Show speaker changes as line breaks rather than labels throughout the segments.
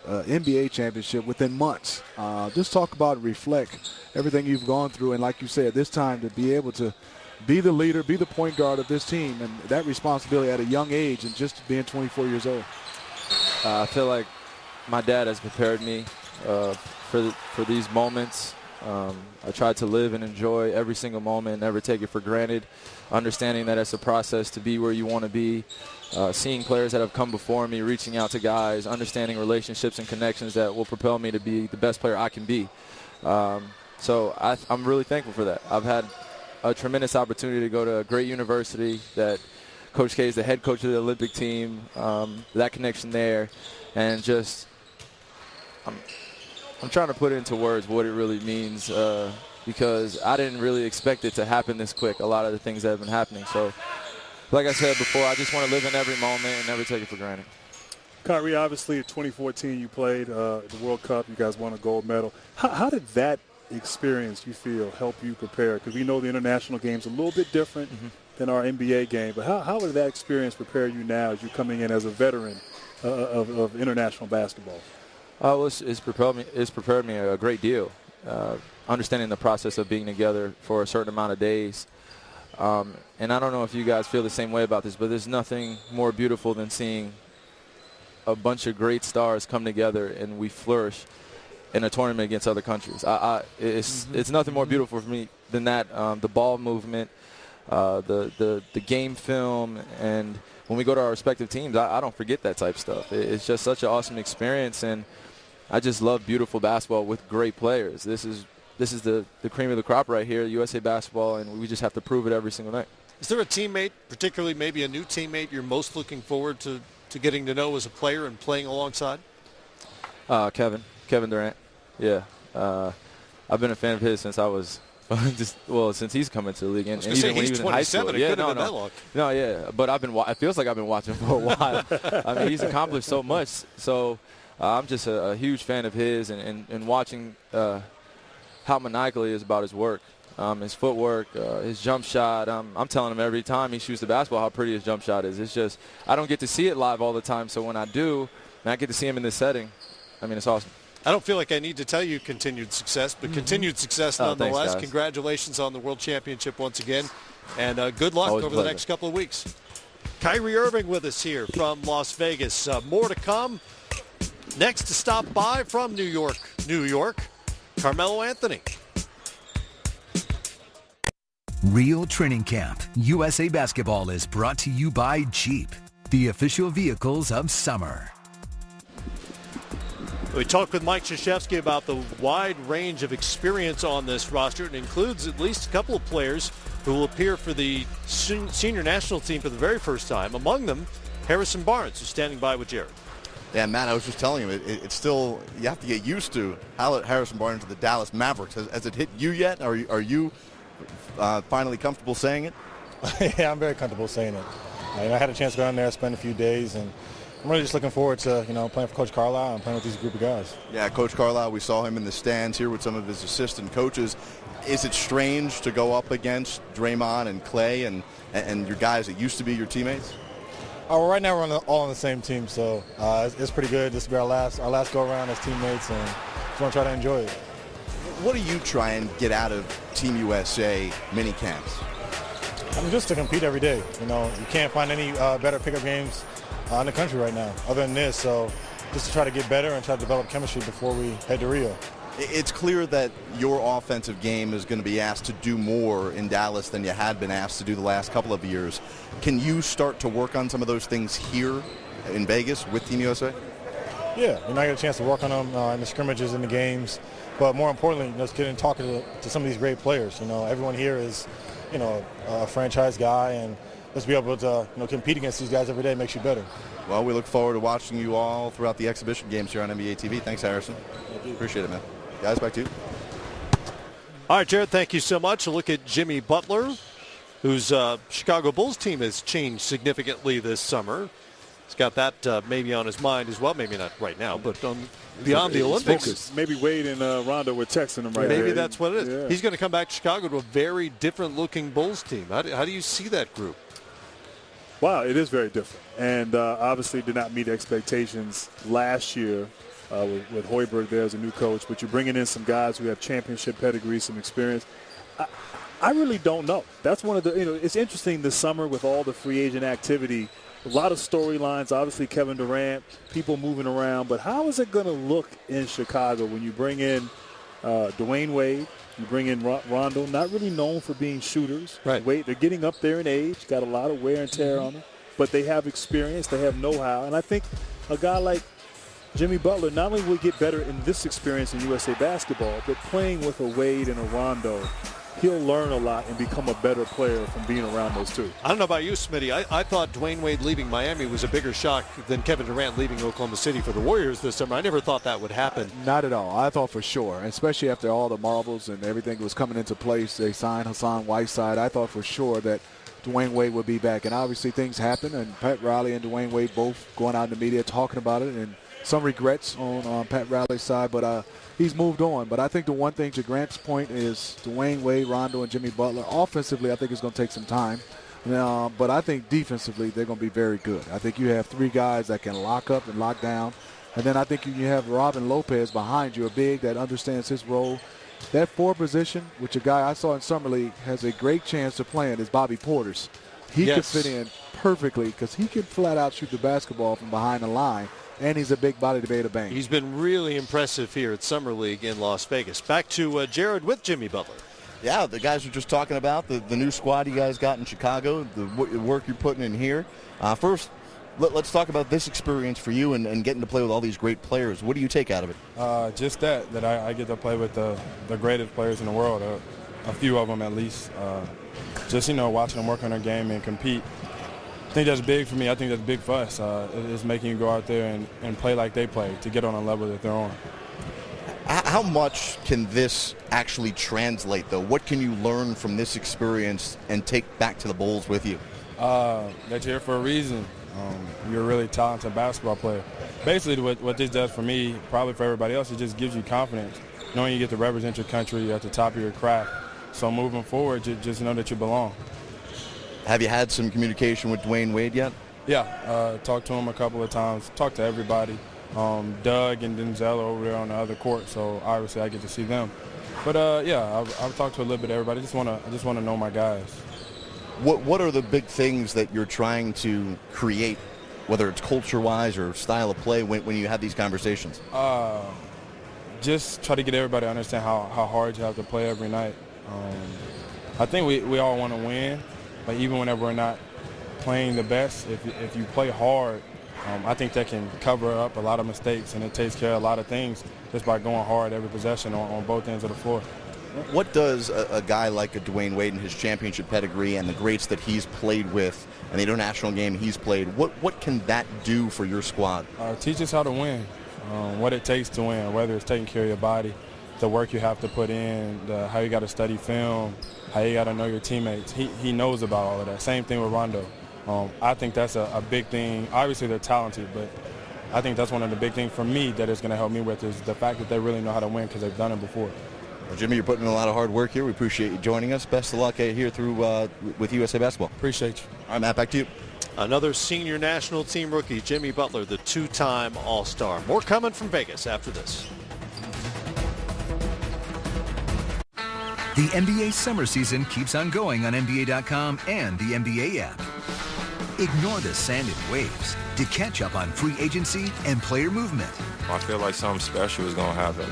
NBA championship within months. Just talk about and reflect everything you've gone through, and like you said, this time to be able to be the leader, be the point guard of this team, and that responsibility at a young age and just being 24 years old.
I feel like my dad has prepared me for these moments. I try to live and enjoy every single moment, never take it for granted, understanding that it's a process to be where you want to be, seeing players that have come before me, reaching out to guys, understanding relationships and connections that will propel me to be the best player I can be. So I'm really thankful for that. I've had a tremendous opportunity to go to a great university that Coach K is the head coach of the Olympic team, that connection there, and just I'm trying to put into words what it really means because I didn't really expect it to happen this quick, a lot of the things that have been happening. So, like I said before, I just want to live in every moment and never take it for granted.
Kyrie, obviously in 2014 you played the World Cup. You guys won a gold medal. How did that experience, you feel, help you prepare? Because we know the international game's a little bit different than our NBA game. But how did that experience prepare you now as you're coming in as a veteran of international basketball?
It's prepared me a great deal. Understanding the process of being together for a certain amount of days. And I don't know if you guys feel the same way about this, but there's nothing more beautiful than seeing a bunch of great stars come together and we flourish in a tournament against other countries. It's nothing more beautiful for me than that. The ball movement, the game film, and when we go to our respective teams, I don't forget that type of stuff. It's just such an awesome experience, and I just love beautiful basketball with great players. This is the cream of the crop right here, USA basketball, and we just have to prove it every single night.
Is there a teammate, particularly maybe a new teammate, you're most looking forward to getting to know as a player and playing alongside?
Kevin Durant. Yeah. I've been a fan of his since I was since he's come into the league, and even when he was in high school.
Yeah,
but it feels like I've been watching for a while. I mean, he's accomplished so much. So I'm just a huge fan of his, and watching how maniacal he is about his work, his footwork, his jump shot. I'm telling him every time he shoots the basketball how pretty his jump shot is. It's just I don't get to see it live all the time, so when I do, and I get to see him in this setting, I mean, it's awesome.
I don't feel like I need to tell you continued success, but continued success nonetheless.
Thanks,
congratulations on the World Championship once again, and good luck
Always
over the next couple of weeks. Kyrie Irving with us here from Las Vegas. More to come. Next to stop by from New York, Carmelo Anthony.
Real Training Camp USA Basketball is brought to you by Jeep, the official vehicles of summer.
We talked with Mike Krzyzewski about the wide range of experience on this roster. It includes at least a couple of players who will appear for the senior national team for the very first time. Among them, Harrison Barnes, who's standing by with Jared.
Yeah, Matt, I was just telling you, it's still, you have to get used to Harrison Barnes to the Dallas Mavericks. Has it hit you yet? Are you finally comfortable saying it?
Yeah, I'm very comfortable saying it. I had a chance to go down there, spend a few days, and I'm really just looking forward to, playing for Coach Carlisle and playing with these group of guys.
Yeah, Coach Carlisle, we saw him in the stands here with some of his assistant coaches. Is it strange to go up against Draymond and Clay and your guys that used to be your teammates?
Well, right now we're all on the same team, so it's pretty good. This will be our last go-around as teammates, and just want to try to enjoy it.
What do you try and get out of Team USA mini camps?
Just to compete every day. You can't find any better pickup games in the country right now other than this, so just to try to get better and try to develop chemistry before we head to Rio.
It's clear that your offensive game is going to be asked to do more in Dallas than you had been asked to do the last couple of years. Can you start to work on some of those things here in Vegas with Team USA?
Yeah, I get a chance to work on them in the scrimmages and the games, but more importantly, just getting and talking to some of these great players. Everyone here is, a franchise guy, and just be able to compete against these guys every day makes you better.
Well, we look forward to watching you all throughout the exhibition games here on NBA TV. Thanks, Harrison. Thank you. Appreciate it, man. Guys, back to you.
All right, Jared, thank you so much. A look at Jimmy Butler, whose Chicago Bulls team has changed significantly this summer. He's got that maybe on his mind as well. Maybe not right now, but beyond the Olympics.
Focus. Maybe Wade and Rondo were texting him right now.
Maybe that's what it is.
Yeah.
He's going to come back to Chicago to a very different-looking Bulls team. How do you see that group?
Wow, it is very different. And obviously did not meet expectations last year with Hoiberg there as a new coach, but you're bringing in some guys who have championship pedigree, some experience. I really don't know. That's one of the, it's interesting this summer with all the free agent activity. A lot of storylines, obviously Kevin Durant, people moving around, but how is it going to look in Chicago when you bring in Dwayne Wade, you bring in Rondo, not really known for being shooters.
Right.
Wade, they're getting up there in age, got a lot of wear and tear on them, but they have experience, they have know-how, and I think a guy like Jimmy Butler not only will get better in this experience in USA basketball, but playing with a Wade and a Rondo, he'll learn a lot and become a better player from being around those two.
I don't know about you, Smitty. I thought Dwayne Wade leaving Miami was a bigger shock than Kevin Durant leaving Oklahoma City for the Warriors this summer. I never thought that would happen.
Not at all. I thought for sure, especially after all the marbles and everything was coming into place. They signed Hassan Whiteside. I thought for sure that Dwayne Wade would be back. And obviously things happen, and Pat Riley and Dwayne Wade both going out in the media talking about it, and some regrets on Pat Riley's side, but he's moved on. But I think the one thing, to Grant's point, is Dwayne Wade, Rondo, and Jimmy Butler. Offensively, I think it's going to take some time. But I think defensively, they're going to be very good. I think you have three guys that can lock up and lock down. And then I think you have Robin Lopez behind you, a big that understands his role. That forward position, which a guy I saw in Summer League has a great chance to play in, is Bobby Porter's. He could fit in perfectly because he can flat out shoot the basketball from behind the line. And he's a big body to be able to bang.
He's been really impressive here at Summer League in Las Vegas. Back to Jared with Jimmy Butler.
Yeah, the guys were just talking about the new squad you guys got in Chicago, the work you're putting in here. First, let's talk about this experience for you and getting to play with all these great players. What do you take out of it?
Just that I get to play with the greatest players in the world, a few of them at least. Just, watching them work on their game and compete. I think that's big for me. I think that's big for us. It's making you go out there and play like they play, to get on a level that they're on.
How much can this actually translate, though? What can you learn from this experience and take back to the Bulls with you?
That you're here for a reason. You're a really talented basketball player. Basically, what this does for me, probably for everybody else, it just gives you confidence, knowing you get to represent your country at the top of your craft. So moving forward, just know that you belong.
Have you had some communication with Dwayne Wade yet?
Yeah, talked to him a couple of times, talked to everybody. Doug and Denzel are over there on the other court, so obviously I get to see them. But I've talked to a little bit of everybody. I just want to know my guys.
What are the big things that you're trying to create, whether it's culture-wise or style of play, when you have these conversations?
Just try to get everybody to understand how hard you have to play every night. I think we all want to win. But even whenever we're not playing the best, if you play hard, I think that can cover up a lot of mistakes, and it takes care of a lot of things just by going hard every possession on both ends of the floor.
What does a guy like a Dwayne Wade and his championship pedigree and the greats that he's played with and the international game he's played, what can that do for your squad?
Teach us how to win, what it takes to win, whether it's taking care of your body, the work you have to put in, how you got to study film, how you got to know your teammates. He knows about all of that. Same thing with Rondo. I think that's a big thing. Obviously, they're talented, but I think that's one of the big things for me that is going to help me with is the fact that they really know how to win because they've done it before.
Well, Jimmy, you're putting in a lot of hard work here. We appreciate you joining us. Best of luck here through with USA Basketball.
Appreciate you.
All right, Matt, back to you.
Another senior national team rookie, Jimmy Butler, the two-time All-Star. More coming from Vegas after this.
The NBA summer season keeps on going on NBA.com and the NBA app. Ignore the sand and waves to catch up on free agency and player movement.
I feel like something special is going to happen.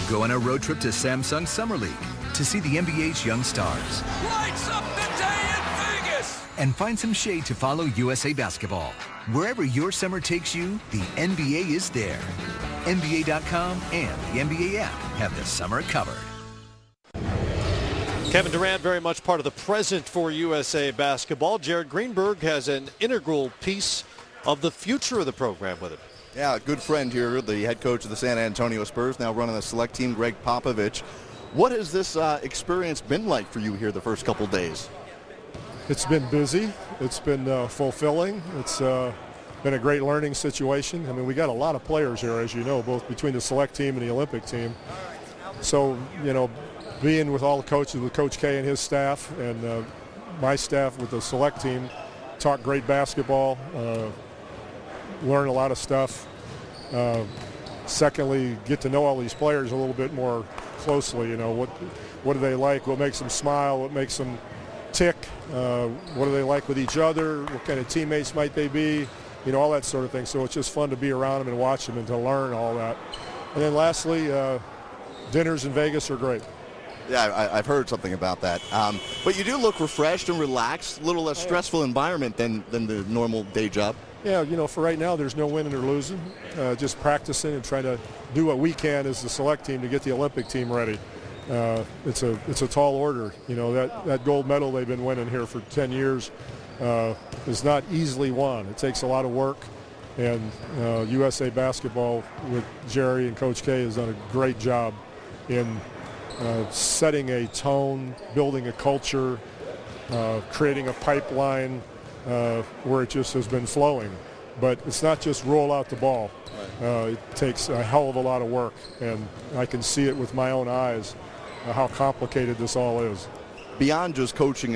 Go on a road trip to Samsung Summer League to see the NBA's young stars.
Lights up the day in Vegas!
And find some shade to follow USA Basketball. Wherever your summer takes you, the NBA is there. NBA.com and the NBA app have the summer covered.
Kevin Durant very much part of the present for USA Basketball. Jared Greenberg has an integral piece of the future of the program with him.
Yeah, a good friend here, the head coach of the San Antonio Spurs, now running the select team, Greg Popovich. What has this experience been like for you here the first couple days?
It's been busy. It's been fulfilling. It's been a great learning situation. I mean, we got a lot of players here, as you know, both between the select team and the Olympic team. So, being with all the coaches, with Coach K and his staff, and my staff with the select team, talk great basketball, learn a lot of stuff. Secondly, get to know all these players a little bit more closely. What do they like? What makes them smile? What makes them tick? What do they like with each other? What kind of teammates might they be? All that sort of thing. So it's just fun to be around them and watch them and to learn all that. And then lastly, dinners in Vegas are great.
Yeah, I've heard something about that. But you do look refreshed and relaxed, a little less stressful environment than the normal day job.
Yeah, for right now, there's no winning or losing. Just practicing and trying to do what we can as the select team to get the Olympic team ready. It's a tall order. That gold medal they've been winning here for 10 years is not easily won. It takes a lot of work. And USA Basketball with Jerry and Coach K has done a great job in setting a tone, building a culture, creating a pipeline where it just has been flowing. But it's not just roll out the ball. It takes a hell of a lot of work, and I can see it with my own eyes how complicated this all is.
Beyond just coaching